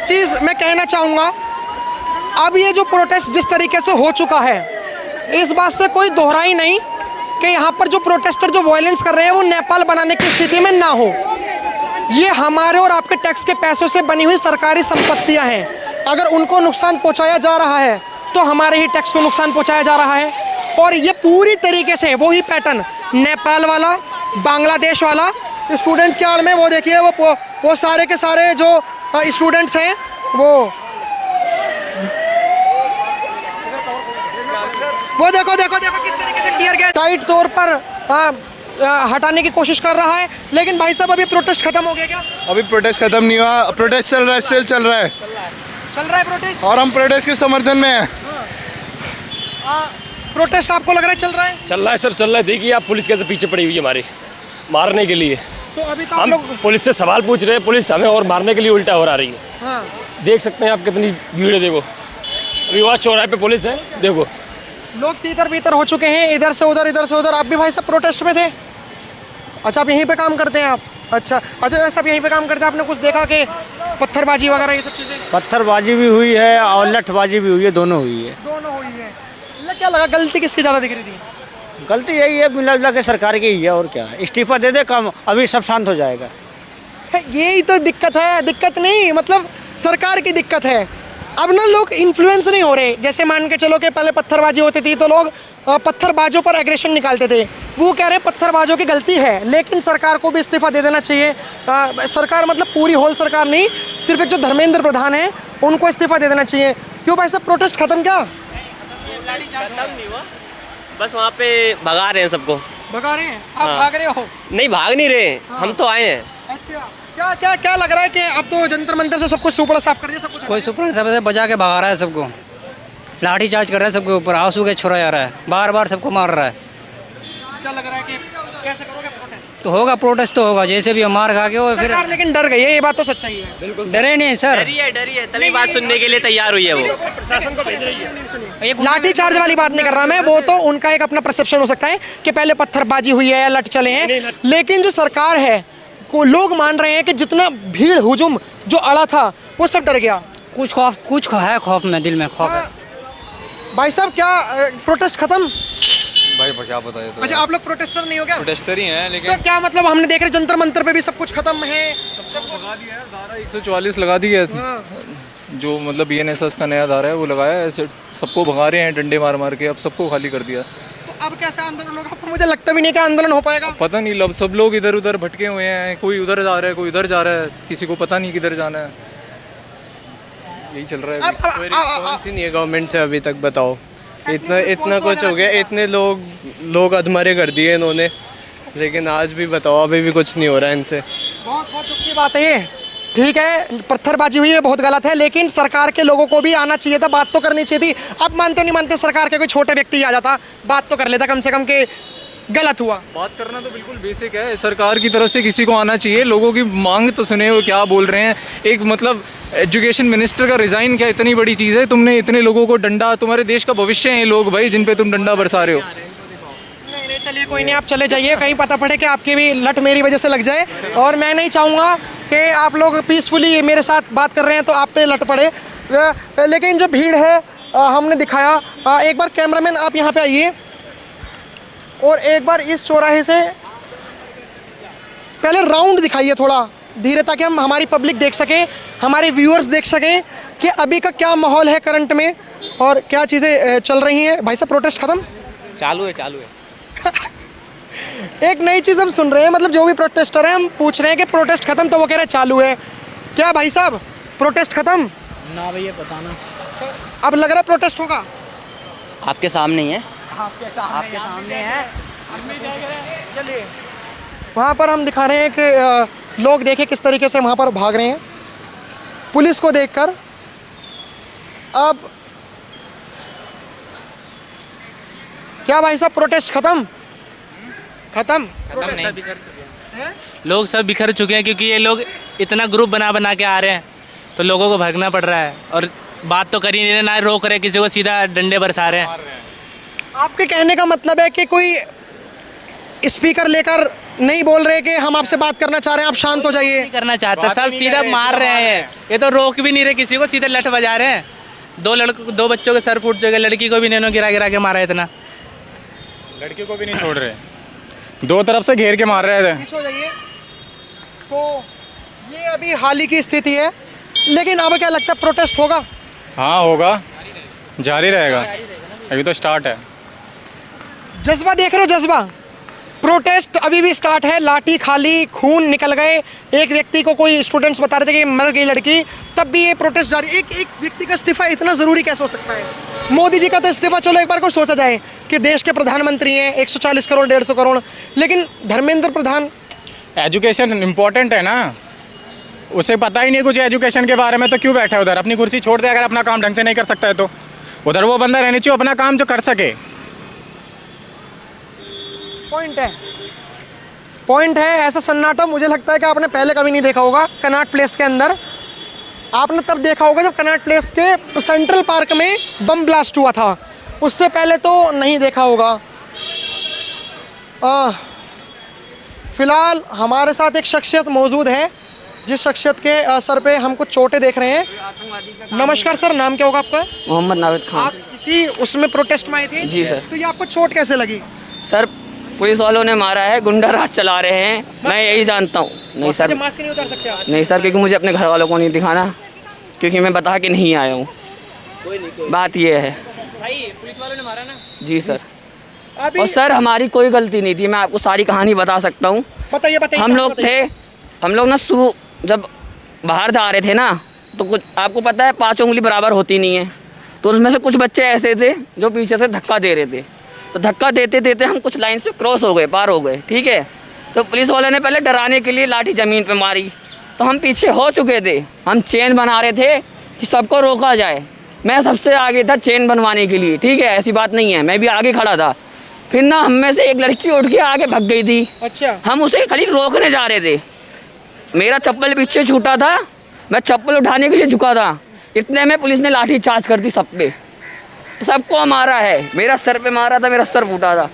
एक चीज़ मैं कहना चाहूँगा, अब ये जो प्रोटेस्ट जिस तरीके से हो चुका है, इस बात से कोई दोहराई नहीं कि यहाँ पर जो प्रोटेस्टर जो वायलेंस कर रहे हैं वो नेपाल बनाने की स्थिति में ना हो। ये हमारे और आपके टैक्स के पैसों से बनी हुई सरकारी संपत्तियाँ हैं। अगर उनको नुकसान पहुँचाया जा रहा है तो हमारे ही टैक्स को नुकसान पहुँचाया जा रहा है। और ये पूरी तरीके से वही पैटर्न नेपाल वाला, बांग्लादेश वाला, स्टूडेंट्स के आड़ में वो देखिए वो सारे के सारे जो स्टूडेंट्स हैं वो देखो किस तरीके से टीयर गैस टाइट तौर पर हटाने की कोशिश कर रहा है। लेकिन भाई साहब अभी प्रोटेस्ट खत्म हो गया क्या? अभी प्रोटेस्ट खत्म नहीं हुआ, प्रोटेस्ट चल रहा है, स्टिल चल रहा है प्रोटेस्ट, और हम प्रोटेस्ट के समर्थन में हैं। प्रोटेस्ट आपको लग रहा है चल रहा है? चल रहा है सर, चल रहा है। देखिए आप पुलिस कैसे पीछे पड़ी हुई है हमारी, मारने के लिए। तो अभी तो हम पुलिस से सवाल पूछ रहे हैं, पुलिस हमें और मारने के लिए उल्टा हो रही है। हाँ। देख सकते हैं आप कितनी भीड़ है, देखो अभी वहाँ चौराहे पे पुलिस है, देखो लोग तीतर बीतर हो चुके हैं, इधर से उधर। आप भी भाई साहब प्रोटेस्ट में थे? अच्छा, आप यहीं पे काम करते हैं आप? अच्छा वैसे आप यहीं पे काम करते हैं। आपने कुछ देखा कि पत्थरबाजी वगैरह ये सब चीज़ें? पत्थरबाजी भी हुई है और लठबाजी भी हुई है, दोनों हुई है। क्या लगा गलती किसकी ज़्यादा दिख रही थी? गलती यही है, मिला जुला के सरकार की ही है, और क्या। इस्तीफा दे दे, काम अभी सब शांत हो जाएगा। यही तो दिक्कत है, दिक्कत नहीं मतलब सरकार की दिक्कत है। अब ना लोग इन्फ्लुएंस नहीं हो रहे। जैसे मान के चलो कि पहले पत्थरबाजी होती थी तो लोग पत्थरबाजों पर एग्रेशन निकालते थे। वो कह रहे हैं पत्थरबाजों की गलती है, लेकिन सरकार को भी इस्तीफा दे देना चाहिए। सरकार मतलब पूरी होल सरकार नहीं, सिर्फ एक जो धर्मेंद्र प्रधान है उनको इस्तीफा दे देना चाहिए। क्यों भाई साहब प्रोटेस्ट खत्म? क्या खत्म नहीं हुआ, बस वहाँ पे भगा रहे हैं सबको। भगा रहे हैं? आप भाग रहे हो? नहीं, भाग नहीं रहे, हम तो आए हैं। अच्छा, क्या लग रहा है कि अब तो जंतर मंतर से सब कुछ सुपड़ा साफ कर दिया? सब कुछ कोई सुपड़ा सब बजा के भगा रहा है सबको, लाठी चार्ज कर रहा है सबके ऊपर, आंसू के छोड़ा जा रहा है, बार सबको मार रहा है। क्या लग रहा है कि कैसे करोगे प्रोटेस्ट? तो होगा प्रोटेस्ट, तो होगा, जैसे भी मार खा के वो फिर। लेकिन डर गई है, ये बात तो सच्चाई है। बिल्कुल डरे नहीं सर, डरी है तभी बात सुनने के लिए तैयार हुई है वो। प्रशासन को भेज रही है। लाठी चार्ज वाली बात नहीं कर रहा मैं, वो तो उनका एक अपना परसेप्शन हो सकता है कि पहले पत्थरबाजी हुई है या लठ चले हैं। लेकिन जो सरकार है को लोग मान रहे हैं कि जितना भीड़ हुजूम जो अड़ा था वो सब डर गया। कुछ है खौफ में, दिल में खौफ है। भाई साहब क्या प्रोटेस्ट खत्म? भाई क्या बताए तो। अच्छा, आप लोग प्रोटेस्टर नहीं हो क्या? प्रोटेस्टर ही हैं, लेकिन तो क्या मतलब हमने देख रहे जंतर मंतर पे भी सब कुछ खत्म है। लगा दिया है, धारा 144 लगा दी है। जो मतलब BNSS का नया धारा है वो लगाया है, ऐसे सबको भगा रहे हैं डंडे मार के, अब सबको खाली कर दिया। तो अब कैसे आंदोलन होगा? तो मुझे लगता भी नहीं कि आंदोलन हो पाएगा। पता नहीं, अब सब लोग इधर उधर भटके हुए हैं, कोई उधर जा रहा है, कोई उधर जा रहा है, किसी को पता नहीं किधर जाना है, यही चल रहा है। कोई रिस्पॉन्स ही नहीं है गवर्नमेंट से अभी तक। बताओ, इतना कुछ हो गया, इतने लोग अधमरे कर दिए इन्होंने, लेकिन आज भी बताओ अभी भी कुछ नहीं हो रहा है इनसे। बहुत दुख की बात है ये। ठीक है, पत्थरबाजी हुई है, बहुत गलत है, लेकिन सरकार के लोगों को भी आना चाहिए था, बात तो करनी चाहिए थी। अब मानते नहीं मानते, सरकार के कोई छोटे व्यक्ति आ जाता, बात तो कर लेता कम से कम कि गलत हुआ। बात करना तो बिल्कुल बेसिक है, सरकार की तरफ से किसी को आना चाहिए, लोगों की मांग तो सुने, वो क्या बोल रहे हैं। एक मतलब एजुकेशन मिनिस्टर का रिज़ाइन क्या इतनी बड़ी चीज़ है? तुमने इतने लोगों को डंडा, तुम्हारे देश का भविष्य है ये लोग भाई, जिन पे तुम डंडा बरसा रहे हो। नहीं, चलिए कोई नहीं, आप चले जाइए, कहीं पता पड़े कि आपकी भी लट मेरी वजह से लग जाए। और मैं नहीं चाहूँगा कि आप लोग पीसफुली मेरे साथ बात कर रहे हैं तो आप पे लट पड़े। लेकिन जो भीड़ है हमने दिखाया। एक बार कैमरामैन आप यहाँ पे आइए और एक बार इस चौराहे से पहले राउंड दिखाइए थोड़ा धीरे, ताकि हम हमारी पब्लिक देख सकें, हमारे व्यूअर्स देख सकें कि अभी का क्या माहौल है करंट में और क्या चीज़ें चल रही हैं। भाई साहब प्रोटेस्ट खत्म? चालू है एक नई चीज़ हम सुन रहे हैं, मतलब जो भी प्रोटेस्टर हैं हम पूछ रहे हैं कि प्रोटेस्ट खत्म, तो वो कह रहे हैं चालू है। क्या भाई साहब प्रोटेस्ट खत्म? ना भैया पता ना, अब लग रहा है प्रोटेस्ट होगा। आपके सामने ही है, आपके सामने है। चलिए वहाँ पर हम दिखा रहे हैं कि लोग देखें किस तरीके से वहाँ पर भाग रहे हैं पुलिस को देखकर। अब क्या भाई साहब प्रोटेस्ट खत्म नहीं, लोग सब बिखर चुके हैं, क्योंकि ये लोग इतना ग्रुप बना के आ रहे हैं तो लोगों को भागना पड़ रहा है, और बात तो कर ही नहीं रहे, ना रोक रहे किसी को, सीधा डंडे बरसा रहे हैं। आपके कहने का मतलब है कि कोई स्पीकर लेकर नहीं बोल रहे कि हम आपसे बात करना चाह रहे हैं, आप शांत हो जाइए। नहीं करना चाहता, सब सीधा मार रहे हैं। ये तो रोक भी नहीं रहे किसी को, सीधे लठ बजा रहे हैं। दो बच्चों के सर फूट चुके, लड़की को भी इन्होंने गिरा के मारा इतना। लड़की को भी नहीं छोड़ रहे, दो तरफ से घेर के मार रहे थे। पीछे हो जाइए। तो ये अभी हाल ही की स्थिति है, लेकिन अब क्या लगता है प्रोटेस्ट होगा? हाँ होगा, जारी रहेगा, अभी तो स्टार्ट है। जज्बा देख रहे हो, जज्बा। प्रोटेस्ट अभी भी स्टार्ट है, लाठी खाली, खून निकल गए। एक व्यक्ति को कोई स्टूडेंट्स बता रहे थे कि मर गई लड़की, तब भी ये प्रोटेस्ट जारी। एक व्यक्ति का इस्तीफा इतना ज़रूरी कैसे हो सकता है? मोदी जी का तो इस्तीफा चलो एक बार को सोचा जाए कि देश के प्रधानमंत्री हैं, 140 करोड़ 150 करोड़, लेकिन धर्मेंद्र प्रधान। एजुकेशन इम्पोर्टेंट है ना, उसे पता ही नहीं कुछ एजुकेशन के बारे में, तो क्यों बैठा है उधर? अपनी कुर्सी छोड़ दे, अगर अपना काम ढंग से नहीं कर सकता है तो उधर वो बंदा रहने चाहिए अपना काम जो कर सके। पॉइंट है ऐसा सन्नाटा मुझे लगता है कि आपने पहले कभी नहीं देखा होगा कनॉट प्लेस के अंदर। आपने तब देखा होगा जब कनॉट प्लेस के सेंट्रल पार्क में बम ब्लास्ट हुआ था, उससे पहले तो नहीं देखा होगा। फिलहाल हमारे साथ एक शख्सियत मौजूद है, जिस शख्सियत के सर पे हम कुछ चोटें देख रहे हैं। नमस्कार सर, नाम क्या होगा आपका? मोहम्मद नाविद खान। आप इसी उसमें प्रोटेस्ट में आए थे? जी सर। तो ये आपको चोट कैसे लगी? सर पुलिस वालों ने मारा है, गुंडा राज चला रहे हैं, मैं यही जानता हूँ। नहीं सर, मास्क नहीं उतार सकते आप? नहीं सर, क्योंकि मुझे अपने घर वालों को नहीं दिखाना, क्योंकि मैं बता के नहीं आया हूँ। बात ये है भाई, पुलिस वालों ने मारा ना? जी सर। और सर हमारी कोई गलती नहीं थी, मैं आपको सारी कहानी बता सकता हूँ। बताइए। हम लोग ना शुरू जब बाहर जा रहे थे ना, तो कुछ आपको पता है 5 उंगली बराबर होती नहीं है, तो उसमें से कुछ बच्चे ऐसे थे जो पीछे से धक्का दे रहे थे। तो धक्का देते देते हम कुछ लाइन से क्रॉस हो गए, पार हो गए, ठीक है। तो पुलिस वाले ने पहले डराने के लिए लाठी ज़मीन पे मारी, तो हम पीछे हो चुके थे। हम चेन बना रहे थे कि सबको रोका जाए, मैं सबसे आगे था चेन बनवाने के लिए, ठीक है, ऐसी बात नहीं है, मैं भी आगे खड़ा था। फिर ना हम में से एक लड़की उठ के आगे भग गई थी। अच्छा। हम उसे खाली रोकने जा रहे थे, मेरा चप्पल पीछे छूटा था, मैं चप्पल उठाने के लिए झुका था, इतने में पुलिस ने लाठी चार्ज कर दी सब पे, सबको मारा है। मेरा सर पे मारा था, मेरा सर फूटा था।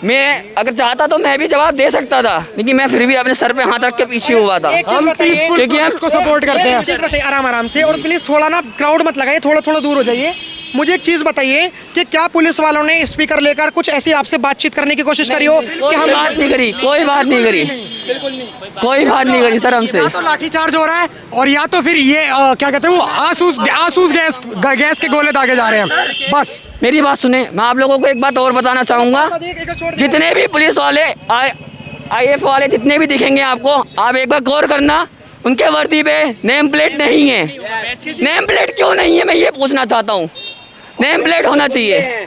मैं अगर चाहता तो मैं भी जवाब दे सकता था, लेकिन मैं फिर भी अपने सर पे हाथ रख के पीछे हुआ था, क्योंकि हम इसको सपोर्ट करते हैं। चीज़ बताइए आराम से, और प्लीज़ थोड़ा ना क्राउड मत लगाइए, थोड़ा दूर हो जाइए। मुझे एक चीज़ बताइए कि क्या पुलिस वालों ने स्पीकर लेकर कुछ ऐसी आपसे बातचीत करने की कोशिश करी हो कि हम बात नहीं करी, कोई बात नहीं करी, कोई बात नहीं करी सर हमसे। या तो लाठीचार्ज हो रहा है, और या तो फिर ये क्या कहते हैं वो आसूस गैस के गोले दागे जा रहे हैं। बस मेरी बात सुने, मैं आप लोगों को एक बात और बताना चाहूँगा, जितने भी पुलिस वाले IF वाले जितने भी दिखेंगे आपको, आप एक बार गौर करना, उनके वर्दी पे नेम प्लेट नहीं है। नेम प्लेट क्यों नहीं है, मैं ये पूछना चाहता हूँ। नेम प्लेट होना चाहिए,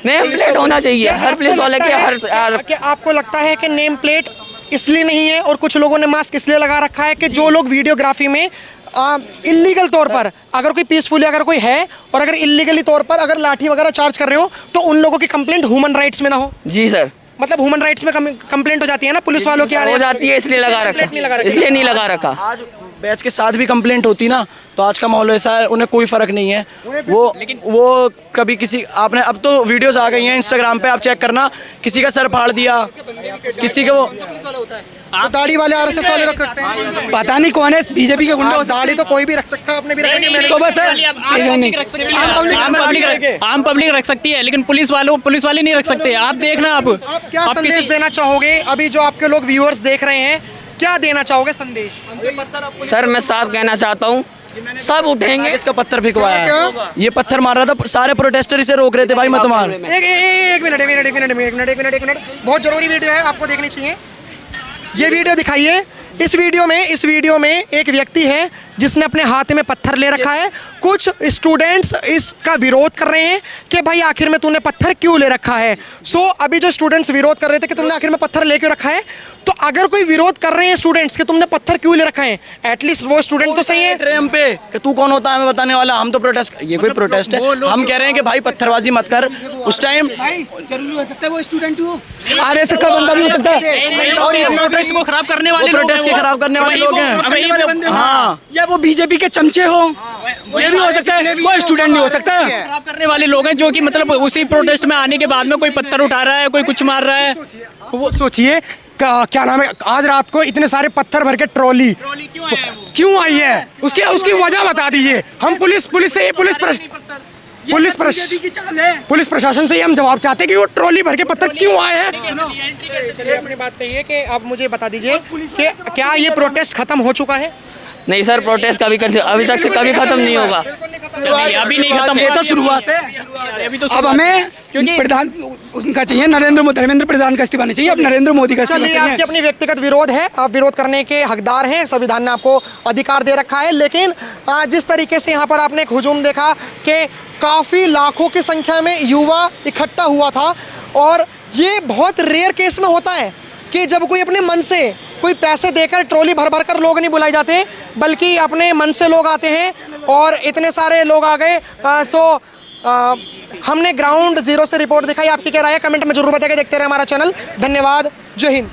नेम प्लेट होना चाहिए हर पुलिस वाले के। हर क्या आपको लगता है कि नेम प्लेट इसलिए नहीं है और कुछ लोगों ने मास्क इसलिए लगा रखा है कि जो लोग वीडियोग्राफी में इलीगल तौर पर, अगर कोई पीसफुली अगर कोई है और अगर इलीगली तौर पर अगर लाठी वगैरह चार्ज कर रहे हो, तो उन लोगों की कंप्लेंट ह्यूमन राइट्स में ना हो? जी सर। मतलब ह्यूमन राइट्स में कंप्लेंट हो जाती है ना पुलिस वालों की? हो जाती है, इसलिए लगा रखा, इसलिए नहीं लगा रखा। आज बैच के साथ भी कंप्लेंट होती ना, तो आज का माहौल ऐसा है, उन्हें कोई फ़र्क नहीं है। वो कभी किसी, आपने अब तो वीडियोस आ गई हैं इंस्टाग्राम पे, आप चेक करना, किसी का सर फाड़ दिया, किसी को दाढ़ी वाले RSS वाले रख सकते हैं, पता नहीं कौन है, बीजेपी के गुंडे। दाढ़ी तो कोई भी रख सकता है, आपने भी रखी, तो बस आम पब्लिक रख सकती है, लेकिन पुलिस वाले नहीं रख सकते। आप देखना, आप क्या संदेश देना चाहोगे? अभी जो आपके लोग व्यूअर्स देख रहे हैं, क्या देना चाहोगे संदेश? सर मैं साफ कहना चाहता हूँ, सब उठेंगे। इसका पत्थर फेंकवाया है, ये पत्थर मार रहा था, सारे प्रोटेस्टर इसे रोक रहे थे, भाई मत मार। एक मिनट, बहुत जरूरी वीडियो है, आपको देखनी चाहिए। ये वीडियो दिखाइए। इस वीडियो में एक व्यक्ति है जिसने अपने हाथ में पत्थर ले रखा है। कुछ स्टूडेंट्स इसका विरोध कर रहे हैं कि भाई आखिर में तूने पत्थर क्यों ले रखा है। अभी जो स्टूडेंट्स विरोध कर रहे थे कि तुमने आखिर में पत्थर ले क्यों रखा है, तो अगर कोई विरोध कर रहे हैं स्टूडेंट्स कि तुमने पत्थर क्यों ले रखा है, एटलीस्ट वो स्टूडेंट तो सही है। ट्रेम पे कि तू कौन होता है हमें बताने वाला, हम तो प्रोटेस्ट, ये कोई प्रोटेस्ट है? हम कह रहे हैं कि भाई पत्थरबाजी मत कर। उस टाइम जरूरी हो सकता है वो स्टूडेंट हो, RSS का बंदा भी हो सकता है, और प्रोटेस्ट को खराब करने वाले, प्रोटेस्ट के खराब करने वाले लोग हैं। हाँ, वो बीजेपी के चमचे हो, ये भी हो सकता है, कोई स्टूडेंट नहीं हो सकता। खराब करने वाले लोग हैं जो कि मतलब उसी प्रोटेस्ट में आने के बाद में कोई पत्थर उठा रहा है, कोई कुछ मार रहा है। वो सोचिए क्या नाम है, आज रात को इतने सारे पत्थर भर के ट्रॉली क्यों आई है, उसकी उसकी वजह बता दीजिए। हम पुलिस से पुलिस प्रशासन से ही हम जवाब चाहते हैं कि वो ट्रॉली भर के पत्थर क्यों आए हैं। चलिए अपनी बात कहिए कि अब मुझे बता दीजिए कि क्या ये प्रोटेस्ट खत्म हो चुका है? नहीं सर, प्रोटेस्ट अभी तक से कभी खत्म नहीं होगा। अभी नहीं खत्म, ये तो शुरुआत है। अभी तो अब हमें प्रधान उनका चाहिए, धर्मेंद्र प्रधान का इस्तीफा नहीं चाहिए, अब नरेंद्र मोदी का इस्तीफा चलिए, चाहिए। आपकी अपनी व्यक्तिगत विरोध है, आप विरोध करने के हकदार हैं, संविधान ने आपको अधिकार दे रखा है। लेकिन जिस तरीके से यहाँ पर आपने एक हुजूम देखा कि काफ़ी लाखों की संख्या में युवा इकट्ठा हुआ था, और ये बहुत रेयर केस में होता है कि जब कोई अपने मन से कोई पैसे देकर ट्रॉली भर भर कर लोग नहीं बुलाए जाते, बल्कि अपने मन से लोग आते हैं, और इतने सारे लोग आ गए। हमने ग्राउंड जीरो से रिपोर्ट दिखाई। आपकी क्या राय है कमेंट में जरूर बताइए। देखते रहे हमारा चैनल। धन्यवाद, जय हिंद।